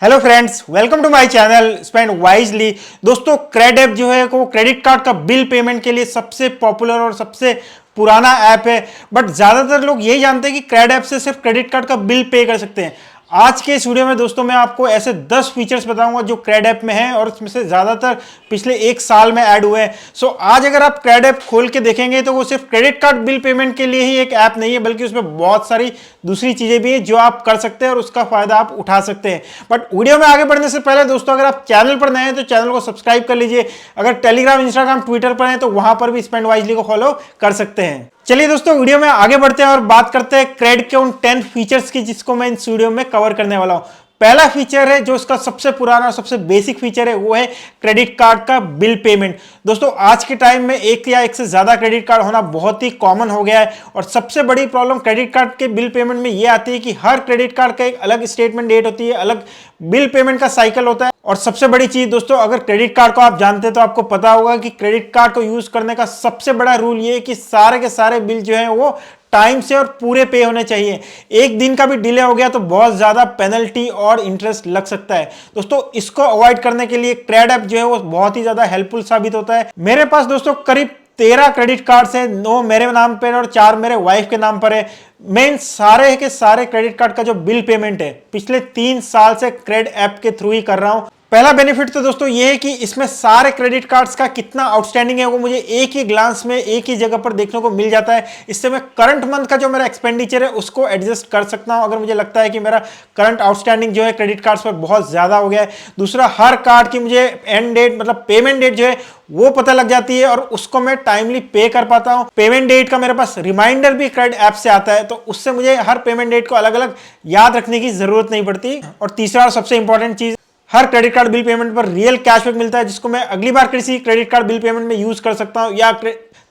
Hello friends, welcome to my channel spend wisely. दोस्तों, CRED app जो है वो क्रेडिट कार्ड का बिल पेमेंट के लिए सबसे पॉपुलर और सबसे पुराना ऐप है। बट ज्यादातर लोग यही जानते हैं कि क्रेड ऐप से सिर्फ क्रेडिट कार्ड का बिल पे कर सकते हैं। आज के इस वीडियो में दोस्तों मैं आपको ऐसे 10 फीचर्स बताऊंगा जो क्रेड ऐप में हैं और इसमें से ज्यादातर पिछले एक साल में ऐड हुए हैं। सो आज अगर आप क्रेड ऐप खोल के देखेंगे तो वो सिर्फ क्रेडिट कार्ड बिल पेमेंट के लिए ही एक ऐप नहीं है, बल्कि उसमें बहुत सारी दूसरी चीजें भी हैं जो आप कर सकते हैं और उसका फायदा आप उठा सकते हैं। बट वीडियो में आगे बढ़ने से पहले दोस्तों, अगर आप चैनल पर नए हैं तो चैनल को सब्सक्राइब कर लीजिए। अगर टेलीग्राम, इंस्टाग्राम, ट्विटर पर हैं तो वहां पर भी स्पेंड वाइजली को फॉलो कर सकते हैं। चलिए दोस्तों, वीडियो में आगे बढ़ते हैं और बात करते हैं क्रेड के उन 10 फीचर्स की जिसको मैं इस वीडियो में कवर करने वाला हूं। पहला फीचर है जो इसका सबसे पुराना और सबसे बेसिक फीचर है, वो है क्रेडिट कार्ड का बिल पेमेंट। दोस्तों, आज के टाइम में एक या एक से ज्यादा क्रेडिट कार्ड होना बहुत ही कॉमन हो गया है और सबसे बड़ी प्रॉब्लम क्रेडिट कार्ड के बिल पेमेंट में यह आती है कि हर क्रेडिट कार्ड का एक अलग स्टेटमेंट डेट होती है, अलग बिल पेमेंट का साइकिल होता है। और सबसे बड़ी चीज दोस्तों, अगर क्रेडिट कार्ड को आप जानते हैं तो आपको पता होगा कि क्रेडिट कार्ड को यूज करने का सबसे बड़ा रूल ये है कि सारे के सारे बिल जो है वो टाइम से और पूरे पे होने चाहिए। एक दिन का भी डिले हो गया तो बहुत ज्यादा पेनल्टी और इंटरेस्ट लग सकता है। दोस्तों, इसको अवॉइड करने के लिए क्रेड ऐप जो है वो बहुत ही ज्यादा हेल्पफुल साबित होता है। मेरे पास दोस्तों करीब 13 क्रेडिट कार्ड्स हैं, 9 मेरे नाम पर और 4 मेरे वाइफ के नाम पर है। मैं इन सारे के सारे क्रेडिट कार्ड का जो बिल पेमेंट है पिछले 3 साल से क्रेड ऐप के थ्रू ही कर रहा हूं। पहला बेनिफिट तो दोस्तों ये है कि इसमें सारे क्रेडिट कार्ड्स का कितना आउटस्टैंडिंग है वो मुझे एक ही ग्लांस में एक ही जगह पर देखने को मिल जाता है। इससे मैं करंट मंथ का जो मेरा एक्सपेंडिचर है उसको एडजस्ट कर सकता हूं अगर मुझे लगता है कि मेरा करंट आउटस्टैंडिंग जो है क्रेडिट कार्ड्स पर बहुत ज्यादा हो गया है। दूसरा, हर कार्ड की मुझे एंड डेट मतलब पेमेंट डेट जो है वो पता लग जाती है और उसको मैं टाइमली पे कर पाता हूं। पेमेंट डेट का मेरे पास रिमाइंडर भी क्रेड ऐप से आता है, तो उससे मुझे हर पेमेंट डेट को अलग अलग याद रखने की जरूरत नहीं पड़ती। और तीसरा और सबसे इंपॉर्टेंट चीज, हर क्रेडिट कार्ड बिल पेमेंट पर रियल कैशबैक मिलता है जिसको मैं अगली बार किसी क्रेडिट कार्ड बिल पेमेंट में यूज कर सकता हूं या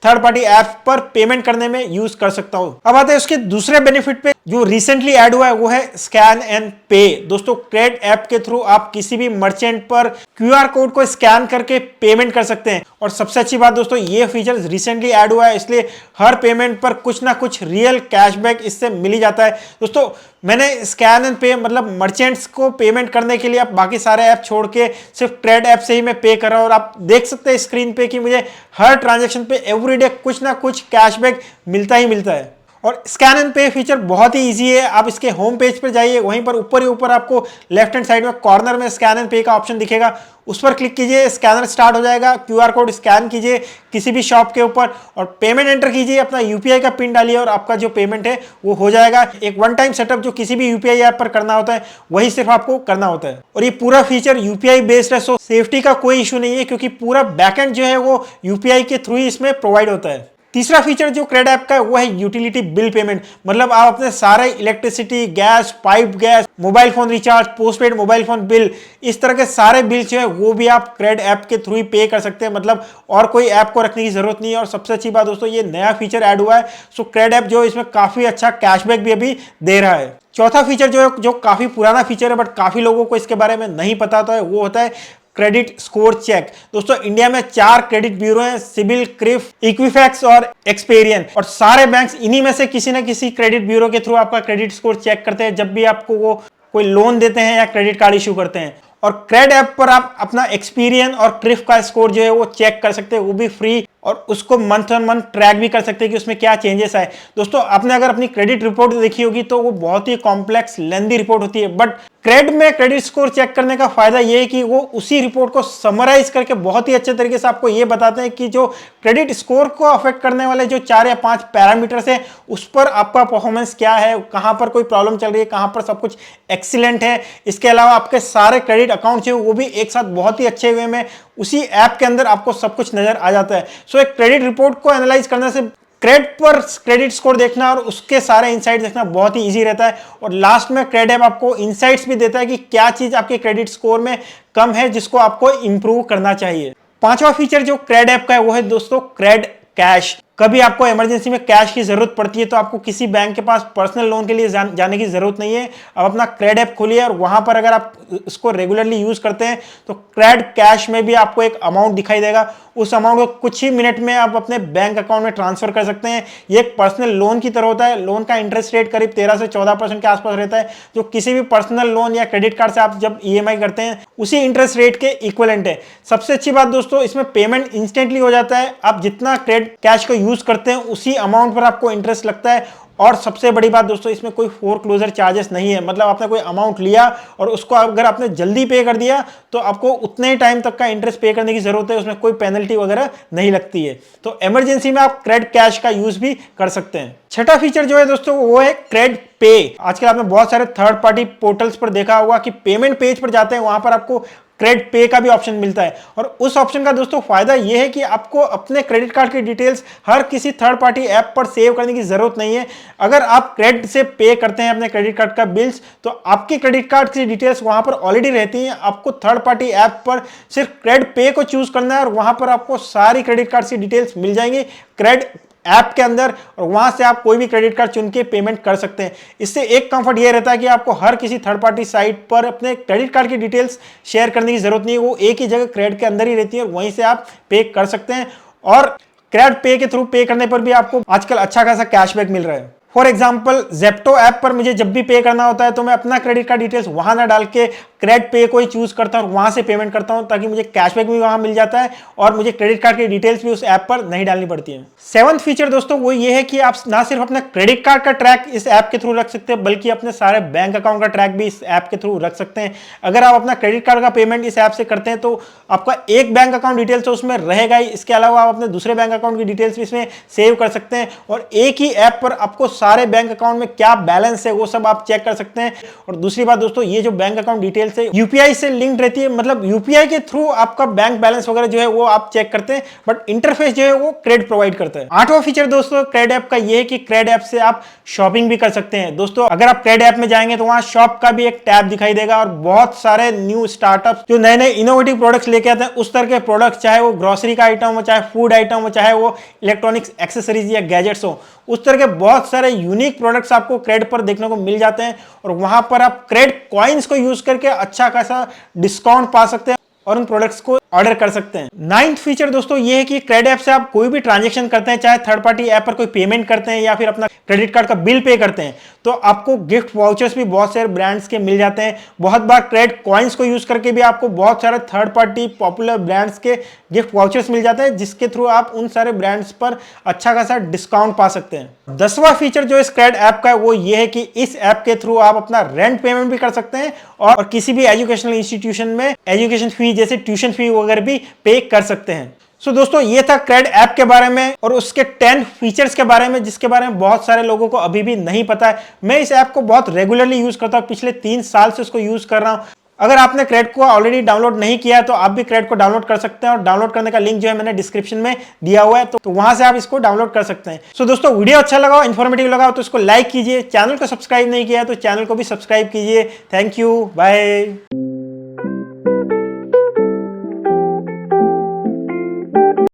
थर्ड पार्टी ऐप पर पेमेंट करने में यूज कर सकता हूं। अब आते हैं उसके दूसरे बेनिफिट पे जो रिसेंटली ऐड हुआ है, वो है स्कैन एंड पे। दोस्तों, क्रेड ऐप के थ्रू आप किसी भी मर्चेंट पर क्यूआर कोड को स्कैन करके पेमेंट कर सकते हैं। और सबसे अच्छी बात दोस्तों, ये फीचर रिसेंटली ऐड हुआ है, इसलिए हर पेमेंट पर कुछ ना कुछ रियल कैशबैक इससे मिल ही जाता है। दोस्तों, मैंने स्कैन एंड पे मतलब मर्चेंट्स को पेमेंट करने के लिए आप बाकी सारे ऐप छोड़ के सिर्फ क्रेड ऐप से ही मैं पे कर रहा हूं और आप देख सकते हैं स्क्रीन पे कि मुझे हर ट्रांजैक्शन पे एवरीडे कुछ ना कुछ कैशबैक मिलता ही मिलता है। और स्कैन एंड पे फीचर बहुत ही इजी है। आप इसके होम पेज पर जाइए, वहीं पर ऊपर ही ऊपर आपको लेफ्ट हैंड साइड में कॉर्नर में स्कैन एंड पे का ऑप्शन दिखेगा, उस पर क्लिक कीजिए, स्कैनर स्टार्ट हो जाएगा। क्यूआर कोड स्कैन कीजिए किसी भी शॉप के ऊपर और पेमेंट एंटर कीजिए, अपना यूपीआई का पिन डालिए और आपका जो पेमेंट है वो हो जाएगा। एक वन टाइम सेटअप जो किसी भी यूपीआई ऐप पर करना होता है वही सिर्फ आपको करना होता है। और ये पूरा फीचर यूपीआई बेस्ड है, सो सेफ्टी का कोई इशू नहीं है क्योंकि पूरा बैकएंड जो है वो यूपीआई के थ्रू ही इसमें प्रोवाइड होता है। तीसरा फीचर जो क्रेड ऐप का है वो है यूटिलिटी बिल पेमेंट। मतलब आप अपने सारे electricity, gas, pipe gas, mobile phone recharge, postpaid mobile phone bill, इस तरह के सारे बिल जो है वो भी आप क्रेड ऐप के थ्रू ही पे कर सकते हैं। मतलब और कोई ऐप को रखने की जरूरत नहीं है। और सबसे अच्छी बात दोस्तों, ये नया फीचर ऐड हुआ है, सो क्रेड ऐप जो इसमें काफी अच्छा कैशबैक भी अभी दे रहा है। चौथा फीचर जो काफी पुराना फीचर है बट काफी लोगों को इसके बारे में नहीं पता होता है, वो होता है क्रेडिट स्कोर चेक। दोस्तों, इंडिया में 4 क्रेडिट ब्यूरो हैं, सिबिल, क्रिफ, इक्विफैक्स और एक्सपेरियन। और सारे बैंक्स इन्हीं में से किसी न किसी क्रेडिट ब्यूरो के थ्रू आपका क्रेडिट स्कोर चेक करते हैं जब भी आपको वो कोई लोन देते हैं या क्रेडिट कार्ड इशू करते हैं। और क्रेड ऐप पर आप अपना एक्सपीरियन और क्रिफ का स्कोर जो है वो चेक कर सकते हैं, वो भी फ्री, और उसको मंथ ऑन मंथ ट्रैक भी कर सकते हैं कि उसमें क्या चेंजेस आए। दोस्तों, आपने अगर अपनी क्रेडिट रिपोर्ट देखी होगी तो वो बहुत ही कॉम्प्लेक्स लेंदी रिपोर्ट होती है, बट क्रेड में क्रेडिट स्कोर चेक करने का फायदा ये है कि वो उसी रिपोर्ट को समराइज करके बहुत ही अच्छे तरीके से आपको ये बताते हैं कि जो क्रेडिट स्कोर को अफेक्ट करने वाले जो 4 या 5 पैरामीटर्स है उस पर आपका परफॉर्मेंस क्या है, कहां पर कोई प्रॉब्लम चल रही है, कहां पर सब कुछ एक्सीलेंट है। इसके अलावा आपके सारे क्रेडिट अकाउंट जो वो भी एक साथ बहुत ही अच्छे वे में उसी ऐप के अंदर आपको सब कुछ नजर आ जाता है। सो एक क्रेडिट रिपोर्ट को एनालाइज करने से क्रेड पर क्रेडिट स्कोर देखना और उसके सारे इनसाइट्स देखना बहुत ही इजी रहता है। और लास्ट में क्रेड ऐप आपको इनसाइट्स भी देता है कि क्या चीज आपके क्रेडिट स्कोर में कम है जिसको आपको इंप्रूव करना चाहिए। पांचवा फीचर जो क्रेड ऐप का है वो है दोस्तों क्रेड कैश। कभी आपको इमरजेंसी में कैश की जरूरत पड़ती है तो आपको किसी बैंक के पास पर्सनल लोन के लिए जाने की जरूरत नहीं है। अब अपना क्रेड ऐप खोलिए और वहां पर अगर आप इसको रेगुलरली यूज करते हैं तो क्रेड कैश में भी आपको एक अमाउंट दिखाई देगा। उस अमाउंट को कुछ ही मिनट में आप अपने बैंक अकाउंट में ट्रांसफर कर सकते हैं। ये एक पर्सनल लोन की तरह होता है। लोन का इंटरेस्ट रेट करीब 13 से 14% के आसपास रहता है, जो किसी भी पर्सनल लोन या क्रेडिट कार्ड से आप जब ईएमआई करते हैं उसी इंटरेस्ट रेट के इक्विवेलेंट है। सबसे अच्छी बात दोस्तों, इसमें पेमेंट इंस्टेंटली हो जाता है। आप जितना क्रेडिट कैश को यूज करते हैं उसी अमाउंट पर आपको इंटरेस्ट लगता है। और सबसे बड़ी बात दोस्तों, इसमें कोई फोरक्लोजर चार्जेस नहीं है। मतलब आपने कोई अमाउंट लिया और उसको अगर आपने जल्दी पे कर दिया तो आपको उतने ही टाइम तक का इंटरेस्ट पे करने की जरूरत है, उसमें कोई पेनल्टी वगैरह नहीं लगती है। तो इमरजेंसी में आप क्रेडिट कैश का यूज भी कर सकते हैं। छठा फीचर जो है दोस्तों वो है क्रेड पे। आजकल आपने बहुत सारे थर्ड पार्टी पोर्टल्स पर देखा होगा कि पेमेंट पेज पर जाते हैं, वहां पर आपको क्रेडिट पे का भी ऑप्शन मिलता है। और उस ऑप्शन का दोस्तों फायदा यह है कि आपको अपने क्रेडिट कार्ड की डिटेल्स हर किसी थर्ड पार्टी ऐप पर सेव करने की जरूरत नहीं है। अगर आप क्रेडिट से पे करते हैं अपने क्रेडिट कार्ड का बिल्स तो आपके क्रेडिट कार्ड की डिटेल्स वहां पर ऑलरेडी रहती हैं। आपको थर्ड पार्टी ऐप पर सिर्फ क्रेडिट पे को चूज करना है और वहां पर आपको सारी क्रेडिट कार्ड की डिटेल्स मिल जाएंगी क्रेडिट ऐप के अंदर, और वहां से आप कोई भी क्रेडिट कार्ड चुन के पेमेंट कर सकते हैं। इससे एक कंफर्ट ये रहता है कि आपको हर किसी थर्ड पार्टी साइट पर अपने क्रेडिट कार्ड की डिटेल्स शेयर करने की जरूरत नहीं है। वो एक ही जगह क्रेडिट के अंदर ही रहती है और वहीं से आप पे कर सकते हैं। और क्रेडिट पे के थ्रू पे करने पर भी आपको आजकल अच्छा खासा कैशबैक मिल रहा है। फॉर एग्जाम्पल जेप्टो ऐप पर मुझे जब भी पे करना होता है तो मैं अपना क्रेडिट कार्ड डिटेल्स वहां ना डाल के क्रेडिट पे को ही चूज करता हूं और वहां से पेमेंट करता हूं, ताकि मुझे कैशबैक भी वहां मिल जाता है और मुझे क्रेडिट कार्ड की डिटेल्स भी उस ऐप पर नहीं डालनी पड़ती है। सेवंथ फीचर दोस्तों वो ये है कि आप ना सिर्फ अपना क्रेडिट कार्ड का ट्रैक इस ऐप के थ्रू रख सकते हैं, बल्कि अपने सारे बैंक अकाउंट का ट्रैक भी इस ऐप के थ्रू रख सकते हैं। अगर आप अपना क्रेडिट कार्ड का पेमेंट इस ऐप से करते हैं तो आपका एक बैंक अकाउंट डिटेल्स तो उसमें रहेगा ही, इसके अलावा आप अपने दूसरे बैंक अकाउंट की डिटेल्स भी इसमें सेव कर सकते हैं और एक ही ऐप पर आपको सारे बैंक अकाउंट में क्या बैलेंस है वो सब आप चेक कर सकते हैं। और दूसरी बात दोस्तों, ये जो बैंक अकाउंट डिटेल्स है यूपीआई से लिंक्ड रहती है, मतलब यूपीआई के थ्रू आपका बैंक बैलेंस वगैरह जो है वो आप चेक करते हैं, बट इंटरफेस जो है वो क्रेडिट प्रोवाइड करता है। आठवां फीचर दोस्तों क्रेडिट ऐप का ये है कि क्रेडिट ऐप से आप शॉपिंग भी कर सकते हैं। दोस्तों अगर आप क्रेडिट ऐप में जाएंगे तो वहां शॉप का भी एक टैब दिखाई देगा और बहुत सारे न्यू स्टार्टअप जो नए नए इनोवेटिव प्रोडक्ट्स लेके आते हैं उस तरह के प्रोडक्ट्स, चाहे वो ग्रोसरी का आइटम हो, चाहे फूड आइटम हो, चाहे वो इलेक्ट्रॉनिक्स एक्सेसरीज या गैजेट्स हो, उस तरह के बहुत सारे यूनिक प्रोडक्ट्स आपको क्रेडिट पर देखने को मिल जाते हैं और वहां पर आप क्रेडिट कॉइन्स को यूज करके अच्छा खासा डिस्काउंट पा सकते हैं और उन प्रोडक्ट्स को ऑर्डर कर सकते हैं। नाइन्थ फीचर दोस्तों ये है कि क्रेडिट ऐप से आप कोई भी ट्रांजैक्शन करते हैं, चाहे थर्ड पार्टी ऐप पर कोई पेमेंट करते हैं या फिर अपना क्रेडिट कार्ड का बिल पे करते हैं, तो आपको गिफ्ट वाउचर्स भी बहुत सारे ब्रांड्स के मिल जाते हैं। बहुत बार क्रेडिट कॉइन्स को यूज करके भी आपको बहुत सारे थर्ड पार्टी पॉपुलर ब्रांड्स के गिफ्ट वाउचर्स मिल जाते हैं, जिसके थ्रू आप उन सारे ब्रांड्स पर अच्छा खासा डिस्काउंट पा सकते हैं। 10वां फीचर जो इस क्रेडिट ऐप का है वो ये है कि इस ऐप के थ्रू आप अपना रेंट पेमेंट भी कर सकते हैं और किसी भी एजुकेशनल इंस्टीट्यूशन में एजुकेशन फी जैसे ट्यूशन फी वगैरह भी पे कर सकते हैं। सो दोस्तों ये था क्रेडिट ऐप के बारे में और उसके 10 फीचर्स के बारे में, जिसके बारे में बहुत सारे लोगों को अभी भी नहीं पता है। मैं इस ऐप को बहुत रेगुलरली यूज करता हूं, पिछले 3 साल से उसको यूज कर रहा हूं। अगर आपने क्रेडिट को ऑलरेडी डाउनलोड नहीं किया है तो आप भी क्रेडिट को डाउनलोड कर सकते हैं और डाउनलोड करने का लिंक जो है मैंने डिस्क्रिप्शन में दिया हुआ है, तो वहां से आप इसको डाउनलोड कर सकते हैं। सो दोस्तों वीडियो अच्छा लगा, इन्फॉर्मेटिव लगा तो इसको लाइक कीजिए, चैनल को सब्सक्राइब नहीं किया है तो चैनल को भी सब्सक्राइब कीजिए। Thank you, bye.